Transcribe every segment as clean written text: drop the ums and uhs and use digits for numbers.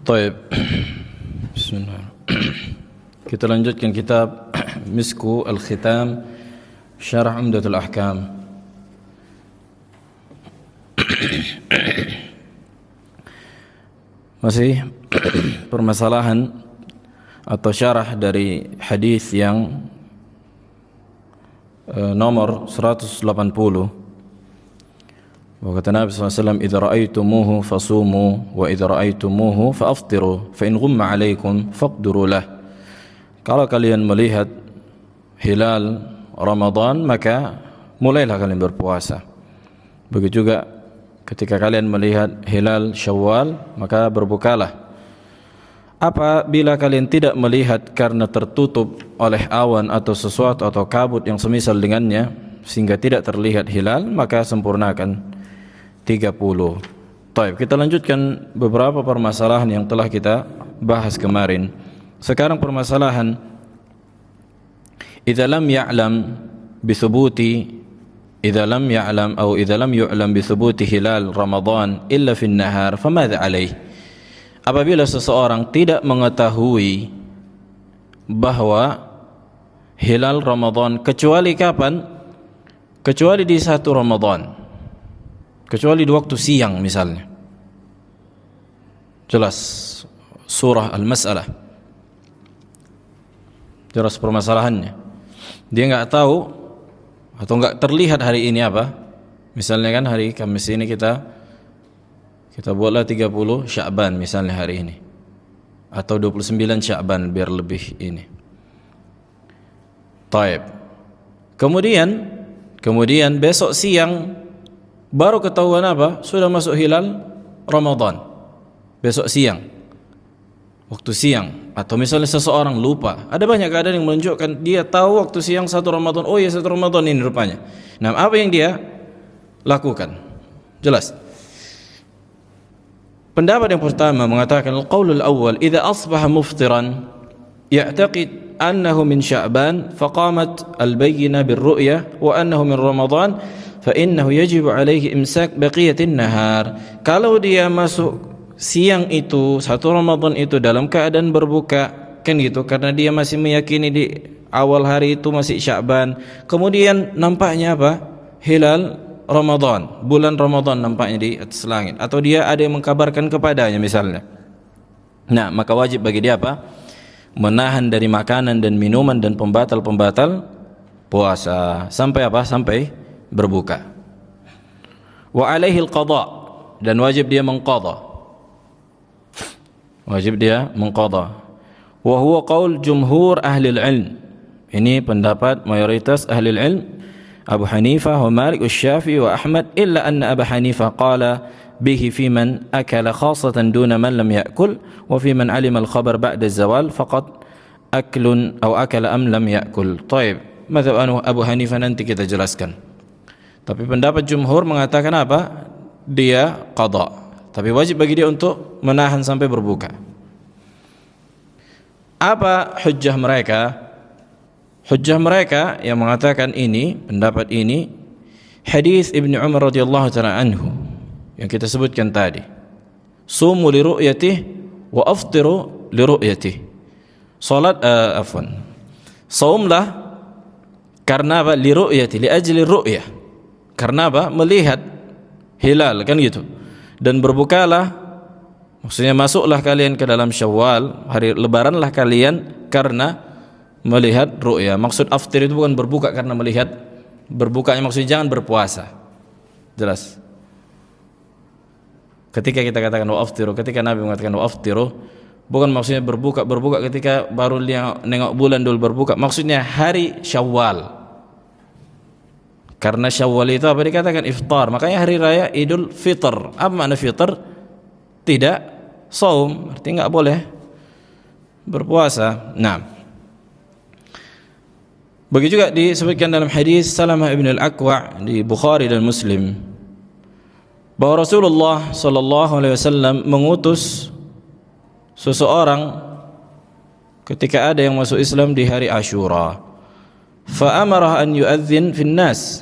Taib. Bismillah. Kita lanjutkan kitab Misku Al-Khitam Syarah Umdatul Ahkam. Masih permasalahan atau syarah dari hadis yang nomor 180. Kata Nabi SAW, "Idza ra'aitumuhu fasumu wa idza ra'aitumuhu fa'aftiru fa in ghumma 'alaikum faqduru lah." Kalau kalian melihat hilal Ramadan, maka mulailah kalian berpuasa. Begitu juga ketika kalian melihat hilal Syawal, maka berbukalah. Apabila kalian tidak melihat karena tertutup oleh awan atau sesuatu atau kabut yang semisal dengannya sehingga tidak terlihat hilal, maka sempurnakan 30. Baik, kita lanjutkan beberapa permasalahan yang telah kita bahas kemarin. Sekarang permasalahan idza lam ya'lam bi thubuti idza lam ya'lam atau idza lam yu'lam bi thubuti hilal Ramadan illa fi an-nahar famadha alayh. Apabila seseorang tidak mengetahui bahwa hilal Ramadan kecuali kapan? Kecuali di satu Ramadan. Kecuali di waktu siang misalnya. Jelas surah Al-Mas'alah. Jelas permasalahannya. Dia enggak tahu atau enggak terlihat hari ini apa. Misalnya kan hari Kamis ini kita buatlah 30 Sya'ban misalnya hari ini. Atau 29 Sya'ban biar lebih ini. Taib. Kemudian besok siang baru ketahuan apa? Sudah masuk hilal Ramadan. Besok siang. Waktu siang. Atau misalnya seseorang lupa. Ada banyak keadaan yang menunjukkan dia tahu waktu siang 1 Ramadan. Oh ya 1 Ramadan ini rupanya. Nah, apa yang dia lakukan? Jelas. Pendapat yang pertama mengatakan al-qaulul awwal, idza asbaha muftiran ya'taqid annahu min Sya'ban faqamat al-bayyinah bir-ru'yah wa annahu min Ramadan فإنه يجب عليه إمساك بقية النهار. Kalau dia masuk siang itu 1 Ramadan itu dalam keadaan berbuka kan gitu, karena dia masih meyakini di awal hari itu masih Sya'ban. Kemudian nampaknya apa? Hilal Ramadan, bulan Ramadan nampaknya di atas langit, atau dia ada yang mengkabarkan kepadanya misalnya. Nah, maka wajib bagi dia apa? Menahan dari makanan dan minuman dan pembatal-pembatal puasa sampai apa? Sampai berbuka. Wa alaihi al-qadha, dan wajib dia mengqadha. Wajib dia mengqadha. Wa huwa qaul jumhur ahli al-ilm. Ini pendapat mayoritas ahli al-ilm, Abu Hanifah wa Malik wa Syafi'i wa Ahmad, illa anna Abu Hanifah qala bihi fi man akala khassatan duna man lam ya'kul wa fi man alima al-khabar ba'da az-zawal faqad aklun aw akala am lam ya'kul. Taib. Mazhab Abu Hanifah nanti kita jelaskan. Tapi pendapat jumhur mengatakan apa? Dia qadha. Tapi wajib bagi dia untuk menahan sampai berbuka. Apa hujjah mereka? Hujjah mereka yang mengatakan ini, pendapat ini, hadis Ibnu Umar radhiyallahu ta'ala anhu yang kita sebutkan tadi. Sumu li ru'yatihi wa aftiru li ru'yatihi. Saumlah karena apa? Li ru'yati, li ajli ru'yah. Karena apa? Melihat hilal kan gitu. Dan berbukalah, maksudnya masuklah kalian ke dalam Syawal, hari lebaranlah kalian karena melihat ru'ya. Maksud aftir itu bukan berbuka karena melihat, berbukanya maksudnya jangan berpuasa. Jelas. Ketika kita katakan wa aftiru, ketika Nabi mengatakan wa aftiru, bukan maksudnya berbuka ketika baru nengok bulan dulu berbuka. Maksudnya hari Syawal. Karena Syawal itu apa dikatakan iftar, makanya hari raya Idul Fitr. Apa makna fitr? Tidak saum, artinya enggak boleh berpuasa. Nah, begitu juga disebutkan dalam hadis Salamah ibn al-Aqwa' di Bukhari dan Muslim bahwa Rasulullah sallallahu alaihi wasallam mengutus seseorang ketika ada yang masuk Islam di hari Asyura. Fa amara an yu'adzin fin nas.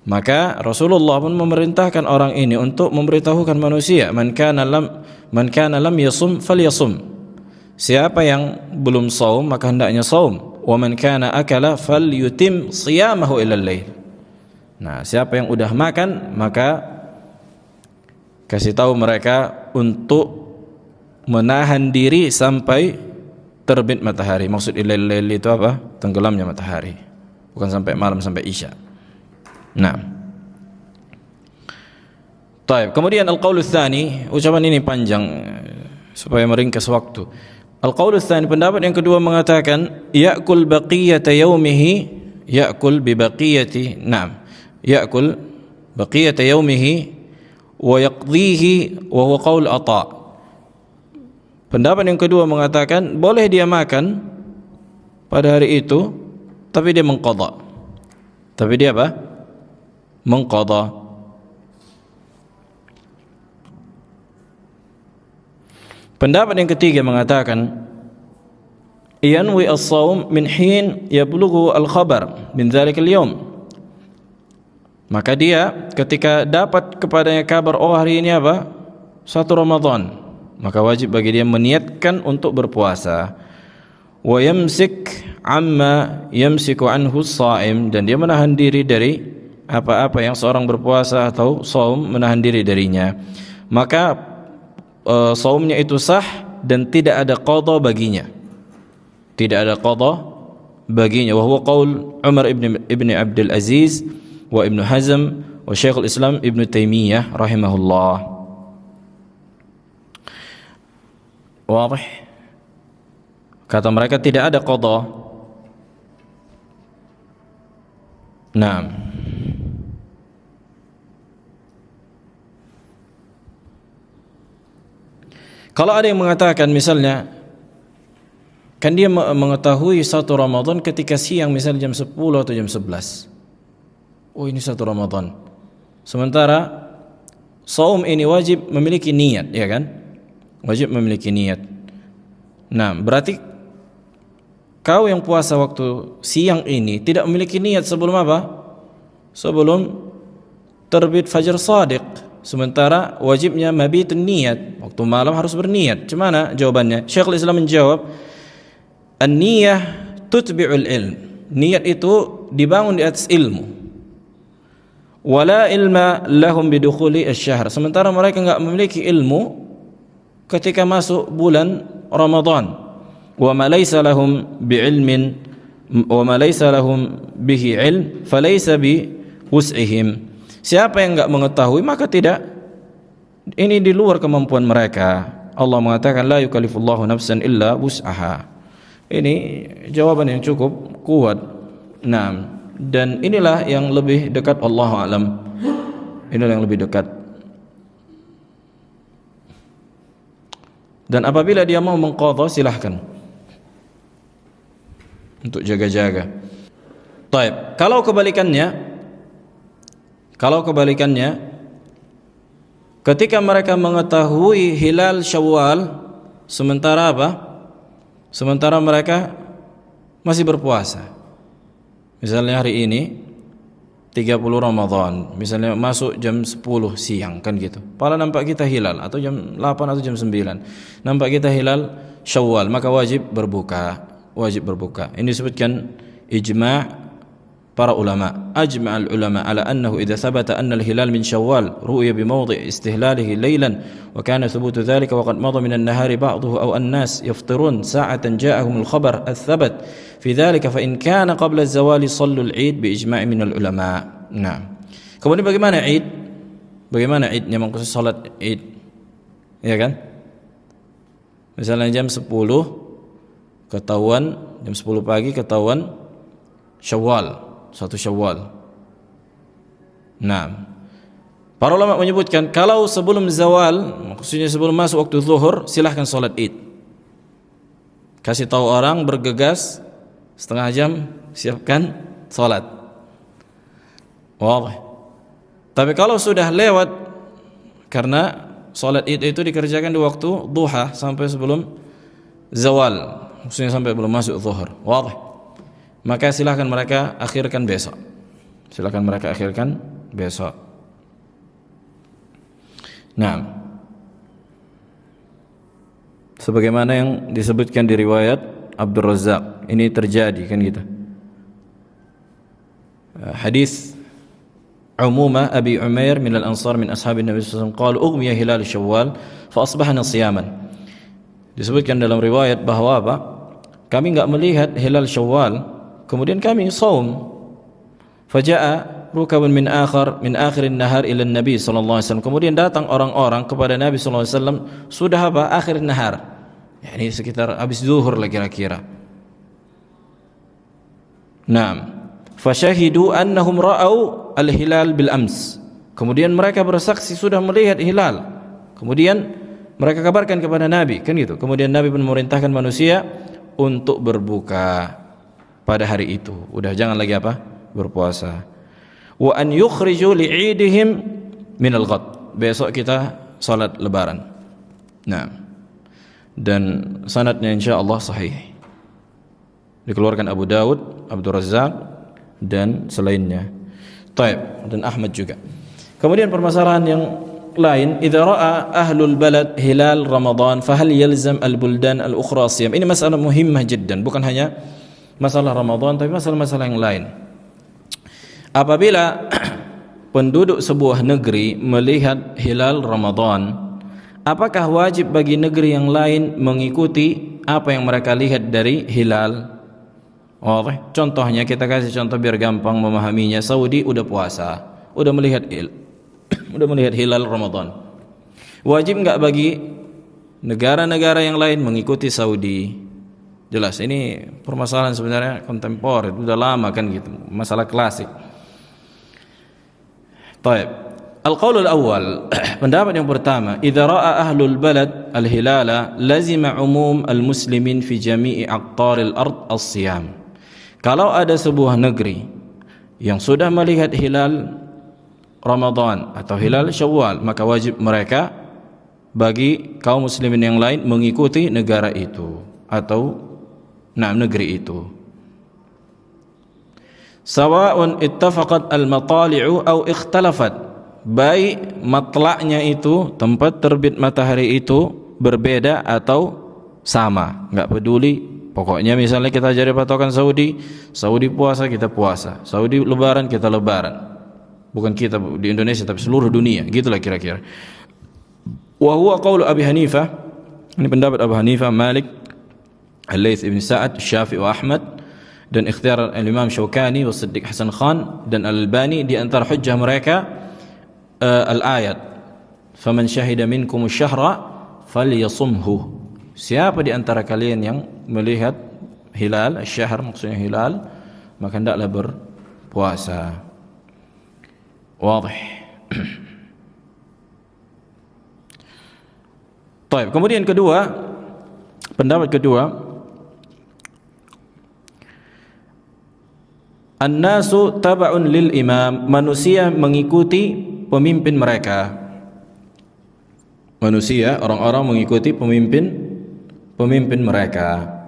Maka Rasulullah pun memerintahkan orang ini untuk memberitahukan manusia, man kana lam yasum falyasum. Siapa yang belum saum maka hendaknya saum. Wa man kana akala falyutim siyamahu ila al-lail. Nah, siapa yang udah makan maka kasih tahu mereka untuk menahan diri sampai terbit matahari. Maksud ila al-lail itu apa? Tenggelamnya matahari. Bukan sampai malam, sampai isya. Nah. Baik, kemudian al-qaul tsani, ucapan ini panjang supaya meringkas waktu. Al-qaul tsani, pendapat yang kedua mengatakan ya'kul baqiyata yaumihi, ya'kul bi baqiyati, na'am. Ya'kul baqiyata yaumihi wa yaqdihi wa huwa qaul Atha. Pendapat yang kedua mengatakan boleh dia makan pada hari itu tapi dia mengqadha. Tapi dia apa? Mengqadha. Pendapat yang ketiga mengatakan yanwi as-shaum min hin yablughu al-khabar min dzalika al-yawm. Maka dia ketika dapat kepadanya kabar, oh hari ini apa? 1 Ramadan, maka wajib bagi dia meniatkan untuk berpuasa. Wa yamsik amma yamsiku anhu as-shaim, dan dia menahan diri dari apa-apa yang seorang berpuasa atau saum menahan diri darinya. Maka saumnya itu sah dan tidak ada qadha baginya. Tidak ada qadha baginya. Wa huwa qaul Umar ibn Abdul Aziz wa Ibn Hazm wa Syekhul Islam Ibn Taimiyah rahimahullah. Wadih? Kata mereka tidak ada qadha. Naam. Kalau ada yang mengatakan misalnya kan dia mengetahui 1 Ramadan ketika siang, misalnya jam 10 atau jam 11. Oh, ini 1 Ramadan. Sementara saum ini wajib memiliki niat, ya kan? Wajib memiliki niat. Nah, berarti kau yang puasa waktu siang ini tidak memiliki niat sebelum apa? Sebelum terbit fajar shadiq. Sementara wajibnya mabitun niat, waktu malam harus berniat. Gimana jawabannya? Syekhul Islam menjawab, an-niyah tutbi'ul ilm. Niat itu dibangun di atas ilmu. Wala ilma lahum bidukhuli asy-syahr. Sementara mereka enggak memiliki ilmu ketika masuk bulan Ramadan. Wa ma laysa lahum bi'ilmin wa ma laysa lahum bihi ilm falaysa bi wus'ihim. Siapa yang enggak mengetahui maka tidak, ini di luar kemampuan mereka. Allah mengatakan la yukallifullahu nafsan illa wus'aha. Ini jawaban yang cukup kuat. Nah, dan inilah yang lebih dekat, Allahu a'lam. Inilah yang lebih dekat. Dan apabila dia mau mengqadha silahkan untuk jaga-jaga. Baik, kalau kebalikannya ketika mereka mengetahui hilal Syawal sementara apa? Sementara mereka masih berpuasa. Misalnya hari ini 30 Ramadan, misalnya masuk jam 10 siang kan gitu. Pala nampak kita hilal atau jam 8 atau jam 9. Nampak kita hilal Syawal, maka wajib berbuka. Ini disebutkan ijma' para ulama. Ajma' al-ulama ala annahu idza thabata anna al-hilal min Syawal ru'ya bi mawdi' istihlalihi laylan wa kana thubutu dhalika wa qad madha min an-nahari ba'dahu aw an-nas yafṭirun sa'atan ja'ahum al-khabar ath-thabat fi dhalika fa in kana qabla az-zawali sallu al-'id bi ijma' min al-ulama. Nah. Kemudian bagaimana Id? Bagaimana Idnya mengkhusus salat Id? Ya kan? Misalnya jam 10 ketahuan, jam 10 pagi ketahuan Syawal, 1 Syawal. Nah, para ulama menyebutkan kalau sebelum zawal, maksudnya sebelum masuk waktu zuhur, silahkan sholat Id. Kasih tahu orang, bergegas setengah jam, siapkan sholat. Wah. Tapi kalau sudah lewat, karena sholat Id itu dikerjakan di waktu duha sampai sebelum zawal, maksudnya sampai belum masuk zuhur. Wah. Maka silahkan mereka akhirkan besok. Silahkan mereka akhirkan besok. Nah, sebagaimana yang disebutkan di riwayat Abdul Razzaq, ini terjadi kan gitu. Hadis Umumah Abi Umair min al-Ansar min ashabin Nabi sallallahu alaihi wasallam qala ughmiya hilal Syawal fa asbahna siyaman. Disebutkan dalam riwayat bahwa apa? Kami enggak melihat hilal Syawal, kemudian kami saum. Faja'a rukabun min akhirin nahar ila Nabi sallallahu alaihi wasallam. Kemudian datang orang-orang kepada Nabi sallallahu alaihi wasallam sudah apa? Akhir nahar. Yani sekitar habis zuhur lah kira-kira. Naam. Fasyahidu annahum ra'au al-hilal bil ams. Kemudian mereka bersaksi sudah melihat hilal. Kemudian mereka kabarkan kepada Nabi, kan gitu. Kemudian Nabi pun memerintahkan manusia untuk berbuka pada hari itu. Udah jangan lagi apa? Berpuasa. Wa an yukhriju li'idihim min al-ghad. Besok kita salat lebaran. Nah. Dan sanadnya insyaallah sahih. Dikeluarkan Abu Daud, Abdul Razzaq dan selainnya. Taib, dan Ahmad juga. Kemudian permasalahan yang lain, idza ra'a ahlul balad hilal Ramadan fahal yalzam al-buldan al-ukhra siyam. Ini masalah muhimmah jiddan, bukan hanya masalah Ramadan tapi masalah-masalah yang lain. Apabila penduduk sebuah negeri melihat hilal Ramadan, apakah wajib bagi negeri yang lain mengikuti apa yang mereka lihat dari hilal? Contohnya kita kasih contoh biar gampang memahaminya. Saudi udah puasa, udah melihat hilal Ramadan. Wajib enggak bagi negara-negara yang lain mengikuti Saudi? Jelas ini permasalahan sebenarnya kontemporer, udah lama kan gitu, masalah klasik. Baik. Al-qaul al-awwal, pendapat yang pertama, idza ra'a ahlul balad al-hilala lazima umum al-muslimin fi jami'i aqtaril ard as-siyam. Kalau ada sebuah negeri yang sudah melihat hilal Ramadan atau hilal Syawal, maka wajib mereka bagi kaum muslimin yang lain mengikuti negara itu atau negeri itu. Sawa'un ittafaqat al-matali'u aw ikhtalafat, baik matlaknya itu, tempat terbit matahari itu berbeda atau sama, enggak peduli. Pokoknya misalnya kita jadi patokan Saudi puasa kita puasa, Saudi lebaran kita lebaran. Bukan kita di Indonesia tapi seluruh dunia, gitulah kira-kira. Wa huwa qaulu Abi Hanifah, ini pendapat Abu Hanifah, Malik, Al-Laits ibn Sa'ad, Syafi'i wa Ahmad, dan ikhtiar al-Imam Syaukani wa Siddiq Hasan Khan dan Al-Albani. Di antara hujjah mereka al-ayat faman syahida minkum asy-syahra falyasumhu. Siapa di antara kalian yang melihat hilal asy-syahr, maksudnya hilal, maka hendaklah berpuasa. Wadih. Baik, kemudian pendapat kedua, an-nasu taba'un lil imam, manusia mengikuti pemimpin mereka. Manusia, orang-orang mengikuti pemimpin mereka.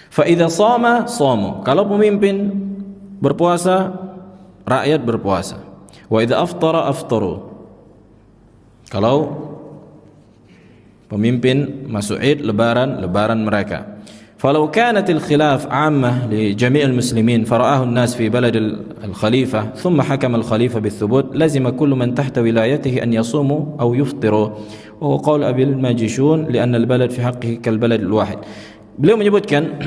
Fa idza shama shamu, kalau pemimpin berpuasa, rakyat berpuasa. Wa idza aftara aftaru, kalau pemimpin masuk Id, lebaran mereka. Falau kanatil khilaf 'ammah li jami' al-muslimin fara'ahu an-nas fi balad al-khalifah thumma hakama al-khalifah bith-thubut lazima kullu man tahta wilayatihi an yasumu aw yuftiru wa huwa qaul Abi al-Majishun li'anna al-balad fi haqqihi kal-balad al-wahid. Beliau menyebutkan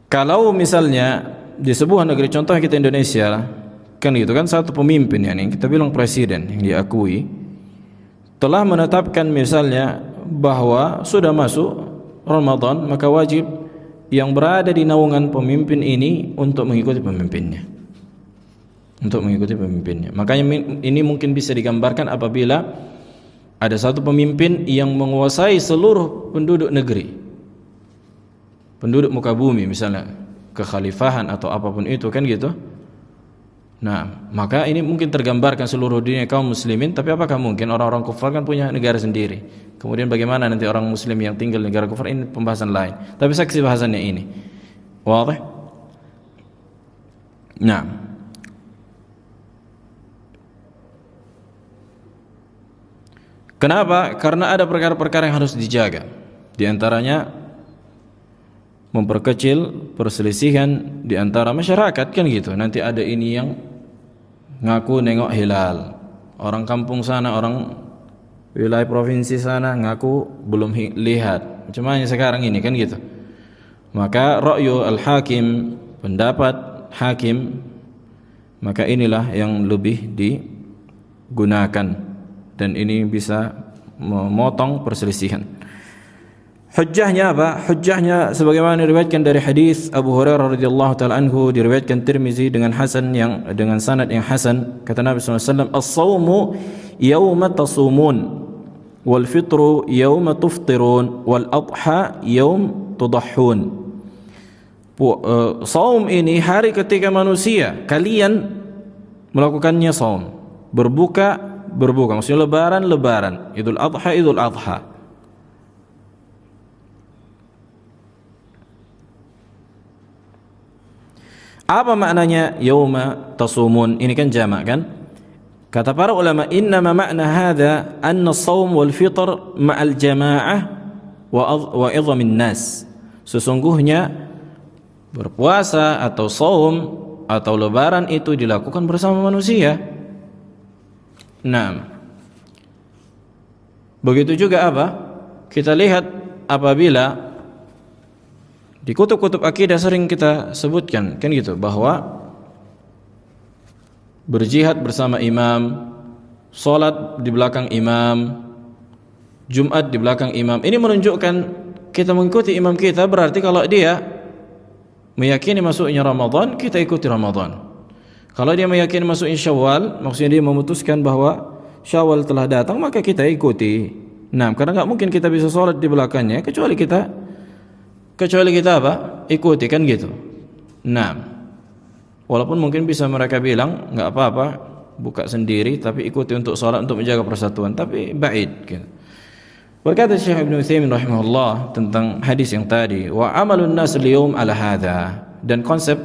kalau misalnya di sebuah negeri, contoh kita Indonesia kan gitu kan, satu pemimpin yang kita bilang presiden yang diakui telah menetapkan misalnya bahwa sudah masuk Ramadan, maka wajib yang berada di naungan pemimpin ini untuk mengikuti pemimpinnya. Makanya ini mungkin bisa digambarkan apabila ada satu pemimpin yang menguasai seluruh penduduk negeri, penduduk muka bumi, misalnya kekhalifahan atau apapun itu kan gitu. Nah, maka ini mungkin tergambarkan seluruh dunia kaum muslimin, tapi apakah mungkin orang-orang kufar kan punya negara sendiri? Kemudian bagaimana nanti orang muslim yang tinggal di negara kufar, ini pembahasan lain. Tapi saksi bahasannya ini. Wadah? Nah. Kenapa? Karena ada perkara-perkara yang harus dijaga. Di antaranya memperkecil perselisihan di antara masyarakat, kan gitu. Nanti ada ini yang ngaku nengok hilal, orang kampung sana, orang wilayah provinsi sana ngaku belum lihat. Macam mana sekarang ini, kan gitu. Maka ra'yu al-hakim, pendapat hakim, maka inilah yang lebih digunakan, dan ini bisa memotong perselisihan. Hujjahnya apa? Hujjahnya sebagaimana diriwayatkan dari hadis Abu Hurairah radhiyallahu taala anhu, diriwayatkan Tirmizi dengan hasan, yang dengan sanad yang hasan. Kata Nabi sallallahu alaihi wasallam, "As-shaumu yauma tasumun, wal fitru yauma tuftirun, wal adha yaum tudahhun." Saum ini hari ketika manusia kalian melakukannya saum. Berbuka, maksudnya lebaran, Idul Adha. Apa maknanya yauma tasumun? Ini kan jamak, kan? Kata para ulama, innama makna hadha anna as-shaum wal fitr ma'al jama'ah wa idhamin nas. Sesungguhnya berpuasa atau saum atau lebaran itu dilakukan bersama manusia. Nah, begitu juga apa? Kita lihat apabila di kutub-kutub akidah sering kita sebutkan, kan gitu, bahwa berjihad bersama imam, salat di belakang imam, Jumat di belakang imam. Ini menunjukkan kita mengikuti imam kita, berarti kalau dia meyakini masuknya Ramadan, kita ikuti Ramadan. Kalau dia meyakini masuknya Syawal, maksudnya dia memutuskan bahwa Syawal telah datang, maka kita ikuti. Nah, karena nggak mungkin kita bisa salat di belakangnya kecuali kita apa? Ikuti, kan gitu. Nah, walaupun mungkin bisa mereka bilang nggak apa-apa buka sendiri, tapi ikuti untuk salat, untuk menjaga persatuan, tapi ba'id, gitu. Berkata Syekh Ibnu Utsaimin rahimahullah tentang hadis yang tadi, wa amalun nas al-yawm ala hadha, dan konsep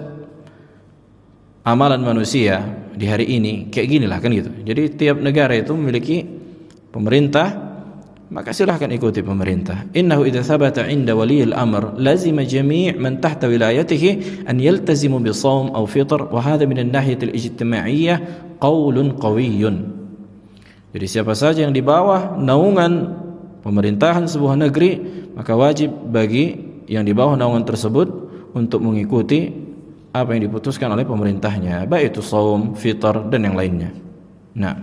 amalan manusia di hari ini kayak ginilah, kan gitu. Jadi tiap negara itu memiliki pemerintah, maka silahkan ikuti pemerintah. Innahu idza thabata 'inda waliyil amr lazima jami' man tahta wilayatihi an yaltazimu bi shaum aw fitr, wa hadha min an-nahiyah al-ijtima'iyyah qaulun qawiyyun. Jadi siapa saja yang di bawah naungan pemerintahan sebuah negeri, maka wajib bagi yang di bawah naungan tersebut untuk mengikuti apa yang diputuskan oleh pemerintahnya, baik itu shaum, fitr dan yang lainnya. Nah,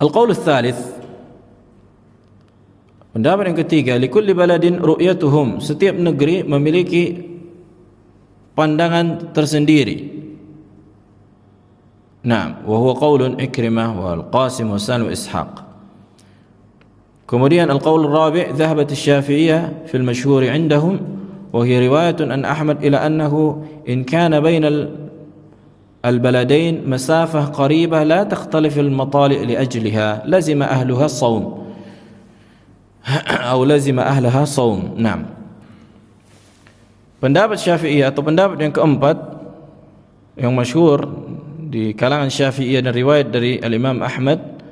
al-qaul ats-tsalits, pendapat yang ketiga, likulli baladin ru'yatuhum, setiap negeri memiliki pandangan tersendiri. Nah, wa huwa qaulun Ikrimah wal Qasim wa Salim wa Ishaq. Kemudian al-qaul ar-rabi', dhahabat asy-Syafi'iyyah fil masyhur 'indahum wa hiya riwayatun an Ahmad ila annahu in kana baina al-baladain masafah qaribah la takhtalif al-matali' li ajliha lazima ahluha as-shaum atau lazima ahlaha shaum. Nah, pendapat Syafi'iyah atau pendapat yang keempat yang masyhur di kalangan Syafi'iyah dan riwayat dari al-Imam Ahmad,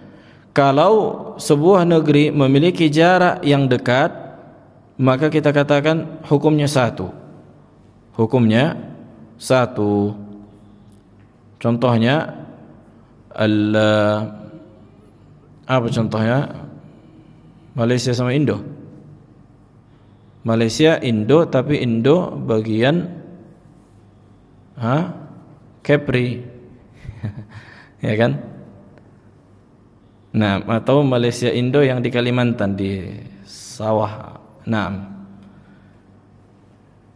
kalau sebuah negeri memiliki jarak yang dekat, maka kita katakan hukumnya satu. Contohnya apa contohnya? Malaysia sama Indo. Malaysia, Indo, tapi Indo bagian Kepri. Ya kan? Nah, atau Malaysia Indo yang di Kalimantan di sawah. Nah,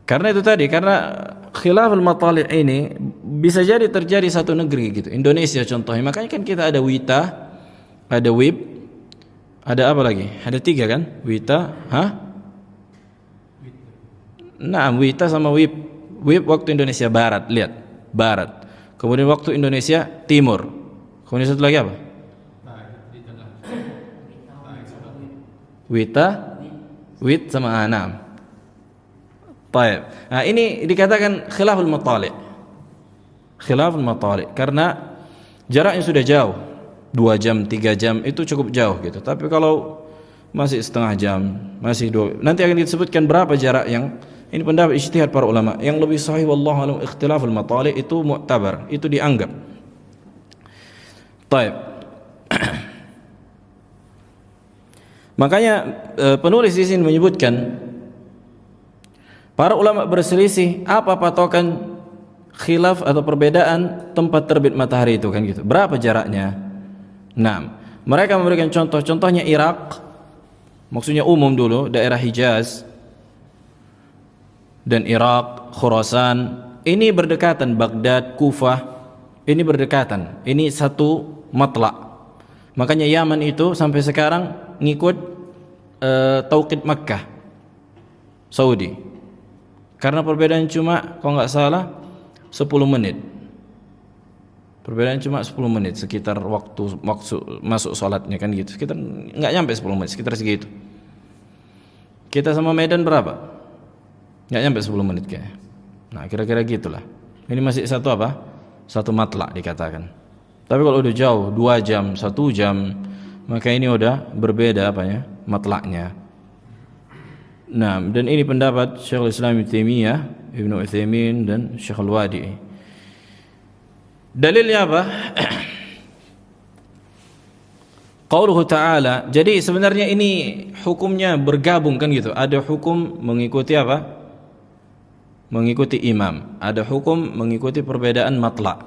karena itu tadi, karena khilaful matali' ini bisa jadi terjadi satu negeri gitu. Indonesia contohnya, makanya kan kita ada WITA, ada WIB, ada apa lagi? Ada 3 kan? WITA, Nah, WITA sama WIB. WIB waktu Indonesia Barat, lihat, Barat. kemudian waktu Indonesia Timur, kemudian satu lagi apa? Wit sama anam. Baik. Nah, ini dikatakan khilaful matali'. Khilaful matali' karena jaraknya sudah jauh. 2 jam, 3 jam itu cukup jauh gitu. Tapi kalau masih setengah jam, masih 2, nanti akan disebutkan berapa jarak yang ini pendapat ijtihad para ulama. Yang lebih sahih wallahu alam ikhtilaful matali' itu mu'tabar, itu dianggap. Baik. Makanya penulis di sini menyebutkan para ulama berselisih apa patokan khilaf atau perbedaan tempat terbit matahari itu kan gitu. Berapa jaraknya? Nah, mereka memberikan contohnya Irak, maksudnya umum dulu, daerah Hijaz dan Irak, Khurasan, ini berdekatan, Baghdad, Kufah, ini berdekatan. Ini satu matla'. Makanya Yaman itu sampai sekarang ngikut tauqid Makkah, Saudi. Karena perbedaan cuma kalau nggak salah 10 menit. Perbedaan cuma 10 menit sekitar waktu masuk sholatnya kan gitu. Sekitar nggak nyampe 10 menit, sekitar segitu. Kita sama Medan berapa? Nggak nyampe 10 menit kayaknya. Nah, kira-kira gitulah. Ini masih satu apa? Satu matla' dikatakan. Tapi kalau udah jauh 2 jam, 1 jam, maka ini udah berbeda apanya? Matlaknya. Nah, dan ini pendapat Syekhul Islam Ibnu Taimiyah, Ibnu Utsaimin dan Syekh Al-Wadi'i. Dalilnya apa? Qauluhu ta'ala. Jadi sebenarnya ini hukumnya bergabung kan gitu. Ada hukum mengikuti apa? Mengikuti imam. Ada hukum mengikuti perbedaan matlak.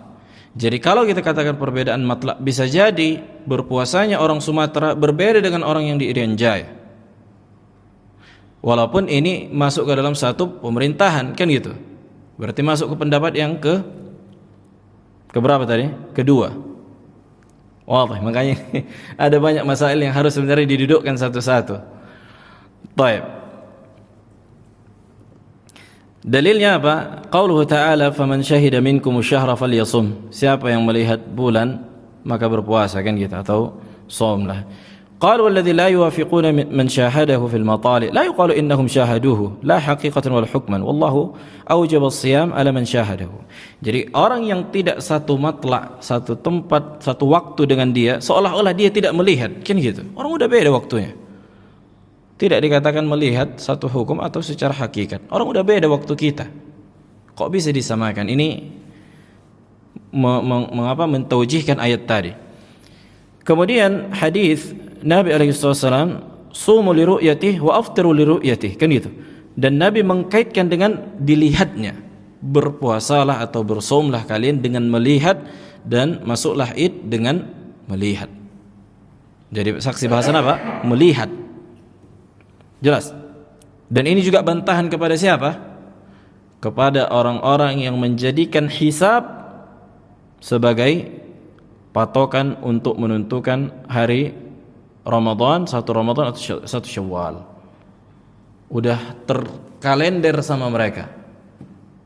Jadi kalau kita katakan perbedaan matlak, bisa jadi berpuasanya orang Sumatera berbeda dengan orang yang di Irian Jaya. Walaupun ini masuk ke dalam satu pemerintahan kan gitu. Berarti masuk ke pendapat yang ke berapa tadi? Kedua. Wah, makanya ada banyak masalah yang harus sebenarnya didudukkan satu-satu. Baik. Dalilnya apa? Qauluhu ta'ala faman syahida minkum asyhara falyasum. Siapa yang melihat bulan maka berpuasa kan gitu atau shaumlah. Qalu alladhi la yuwafiquna man syahadahu fil matali' la yuqalu innahum syahaduhu la haqiqatan wal hukman wallahu awjaba as-siyam ala man syahadahu. Jadi orang yang tidak satu matla', satu tempat, satu waktu dengan dia seolah-olah dia tidak melihat kan gitu. Orang udah beda waktunya. Tidak dikatakan melihat satu hukum atau secara hakikat. Orang udah beda waktu kita. Kok bisa disamakan? Ini mentaujihkan ayat tadi. Kemudian hadis Nabi alaihissalam, sumu li ru'yatihi wa aftiru li ru'yatihi, kan gitu. Dan Nabi mengkaitkan dengan dilihatnya. Berpuasalah atau bersaumlah kalian dengan melihat dan masuklah Id dengan melihat. Jadi saksi bahasan apa? Melihat. Jelas. Dan ini juga bantahan kepada siapa? Kepada orang-orang yang menjadikan hisab sebagai patokan untuk menentukan hari Ramadan, 1 Ramadan atau 1 Syawal. Udah terkalender sama mereka.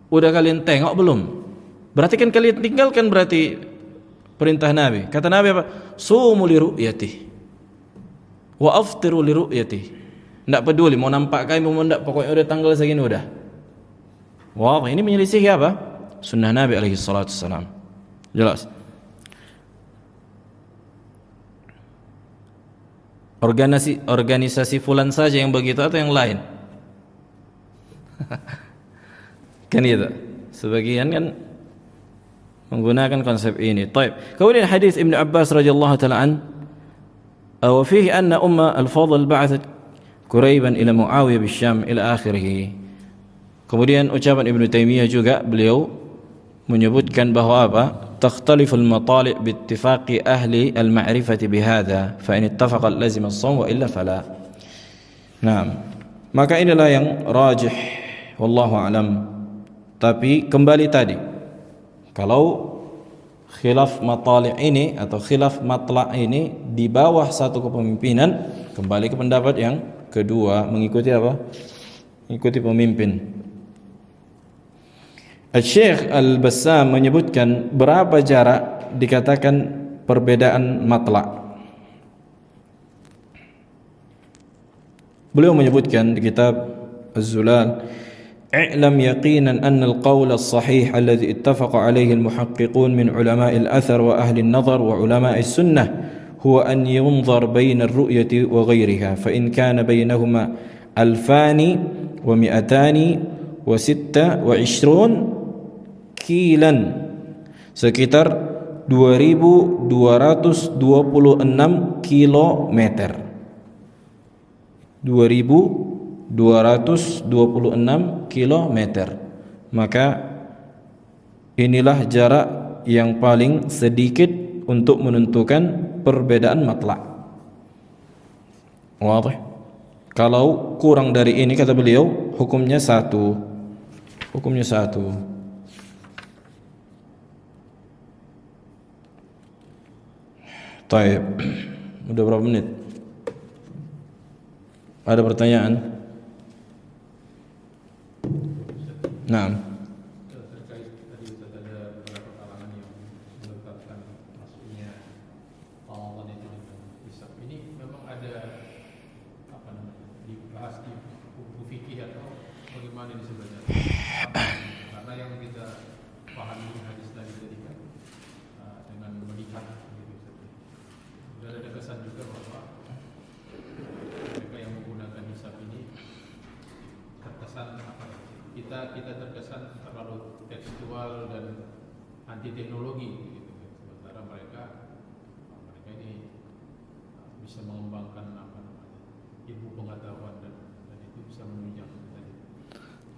Udah kalian tengok belum? Berarti kan kalian tinggalkan berarti perintah Nabi. Kata Nabi apa? Sumu li ru'yatihi wa aftiru li ru'yatihi. Tidak peduli mau nampak kain mau tidak, pokoknya udah tanggal segini udah. Wah, ini menyelisih apa? Sunnah Nabi alaihi salatu wassalam. Jelas. Organisasi fulan saja yang begitu atau yang lain? Kan gitu. Sebagian kan menggunakan konsep ini. Taib. Kemudian hadis Ibnu Abbas radhiyallahu taala an, wa fihi anna umma al-Fadl ba'athat Quraiban ila Muawiyah bisyam ila akhirih. Kemudian ucapan Ibnu Taimiyah juga beliau menyebutkan bahwa apa? Takhtaliful matali' biittifaqi ahli al-ma'rifati bihadza fa in ittafaqa lazima as-shawm wa illa fala. Nah, maka inilah yang rajih wallahu alam. Tapi kembali tadi, kalau khilaf matali' ini atau khilaf matla' ini di bawah satu kepemimpinan, kembali ke pendapat yang kedua, mengikuti apa? Mengikuti pemimpin. Syekh Al-Bassam menyebutkan berapa jarak dikatakan perbedaan matla'. Beliau menyebutkan di kitab Az-Zulal, "I'lam yaqinan anna al-qawl as-sahih alladhi ittafaqa alayhi al-muhaqqiqun min ulama'i al-athar wa ahli an-nazar wa ulama'i as-sunnah huwa an yunzar bayna ar-ru'yati wa ghayriha fa in kana baynahuma alfani wa mi'atani wa sitta wa ishrun kilan, sekitar 2226 kilometer. 2226 kilometer. Maka inilah jarak yang paling sedikit untuk menentukan perbedaan matla'. Wadih. Kalau kurang dari ini, kata beliau, hukumnya satu. Hukumnya satu. Taib. Udah berapa menit? Ada pertanyaan? Nah. Terkait tadi Ustaz, ada beberapa kalangan yang menetapkan masuknya Ramadan itu dengan hisab. Ini memang ada apa namanya, dibahas di buku fikih atau bagaimana ini sebenarnya? Karena yang kita pahami hadis tadi kan dengan melihat gitu Ustaz. Dan ada kesan juga bahwa mereka yang menggunakan hisab ini terkesan apa? Kita terkesan terlalu tekstual dan anti teknologi gitu. Sementara mereka ini bisa mengembangkan apa namanya, ilmu pengetahuan dan itu bisa menunjang tadi.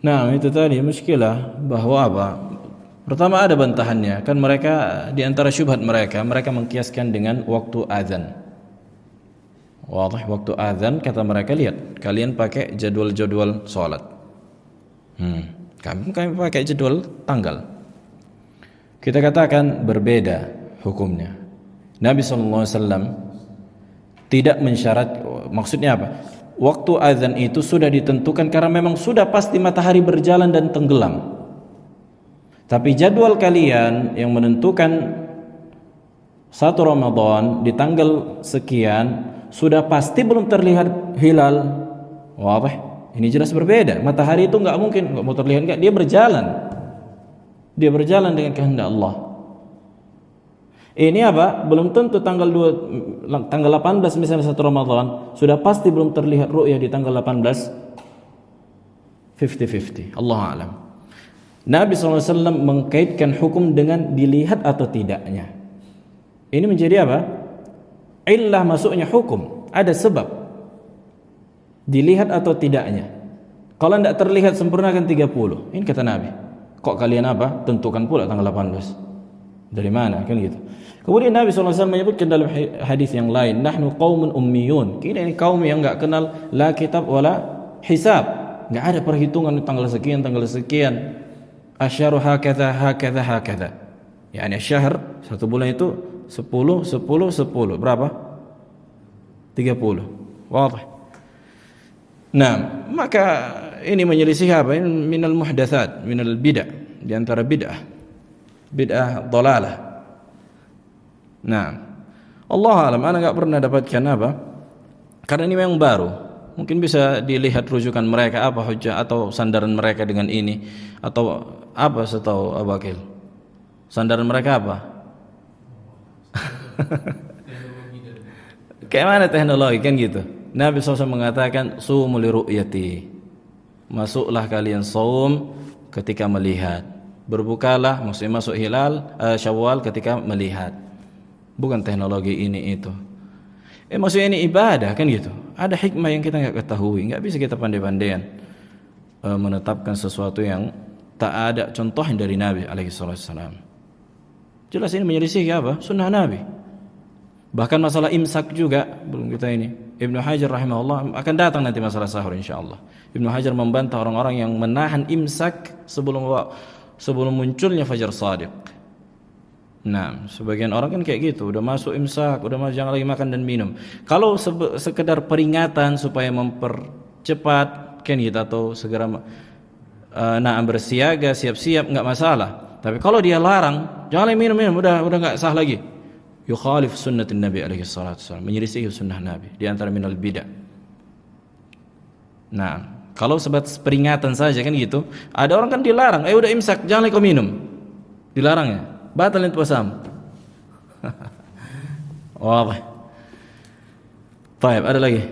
Nah, itu tadi muskilah bahwa apa? Pertama ada bantahannya, kan mereka di antara syubhat mereka mengkiaskan dengan waktu azan. Wadih, waktu azan kata mereka, lihat, kalian pakai jadwal-jadwal salat. Kami pakai jadwal tanggal. Kita katakan berbeda hukumnya. Nabi SAW tidak mensyarat, maksudnya apa? Waktu azan itu sudah ditentukan karena memang sudah pasti matahari berjalan dan tenggelam. Tapi jadwal kalian yang menentukan 1 Ramadan di tanggal sekian sudah pasti belum terlihat hilal. Wah, ini jelas berbeda. Matahari itu nggak mungkin nggak mau terlihat, nggak, dia berjalan. Dia berjalan dengan kehendak Allah. Ini apa? Belum tentu tanggal 18 misalnya 1 Ramadan sudah pasti belum terlihat ru'yah di tanggal 18. 50-50. Allah a'lam. Nabi SAW mengkaitkan hukum dengan dilihat atau tidaknya. Ini menjadi apa? Illah masuknya hukum. Ada sebab. Dilihat atau tidaknya. Kalau tidak terlihat sempurna kan 30. Ini kata Nabi. Kok kalian apa? Tentukan pula tanggal 18. Dari mana? Kan gitu. Kemudian Nabi SAW menyebutkan dalam hadis yang lain, nahnu qaumun ummiyun. Kita ini kaum yang enggak kenal la kitab wala hisab. Enggak ada perhitungan tanggal sekian, tanggal sekian. Asyharu hakadha hakadha hakadha. Yani syahr, satu bulan itu 10 10 10. Berapa? 30. Wadih. Nah, maka ini menyelisih apa? Ini minal muhdatsat, minal bid'ah, di antara bid'ah. Bid'ah dhalalah. Nah, Allah alam, ana enggak pernah dapatkan apa? Karena ini memang baru. Mungkin bisa dilihat rujukan mereka apa hujjah atau sandaran mereka dengan ini, atau apa setahu Abu Akil. Sandaran mereka apa? Kayak mana teknologi kan gitu. Nabi SAW mengatakan sumu li ru'yati. Masuklah kalian saum ketika melihat. Berbukalah, maksudnya masuk hilal Syawal ketika melihat. Bukan teknologi ini itu. Maksudnya ini ibadah kan gitu. Ada hikmah yang kita enggak ketahui, enggak bisa kita pandai-pandaian menetapkan sesuatu yang tak ada contoh dari Nabi alaihi wasallam. Jelas ini menyelisih apa? Sunnah Nabi. Bahkan masalah imsak juga belum kita ini. Ibnu Hajar rahimahullah akan datang nanti masalah sahur insyaallah. Ibnu Hajar membantah orang-orang yang menahan imsak sebelum munculnya fajar shadiq. Nah, sebagian orang kan kayak gitu, udah masuk imsak, udah jangan lagi makan dan minum. Kalau sekedar peringatan supaya mempercepat kan gitu, atau segera bersiaga, siap-siap, nggak masalah. Tapi kalau dia larang, jangan minum, udah nggak sah lagi. Yukhalif sunnatin Nabi alaihi salatu wasallam, menyelisih sunnah Nabi, di antara minal bidah. Nah, kalau sebatas peringatan saja kan gitu, ada orang kan dilarang, udah imsak, jangan lagi kau minum. Dilarang ya, batalin puasamu. Wah. Baik, ada lagi.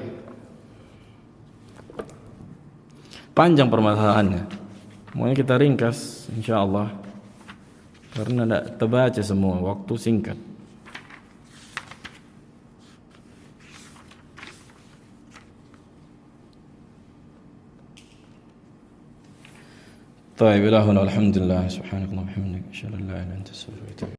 Panjang permasalahannya. Maunya kita ringkas insyaallah. Karena tidak terbaca semua, waktu singkat. طيب إلهنا الحمد لله سبحانك اللهم وبحمدك أشهد أن لا إله إلا أنت أستغفرك وأتوب إليك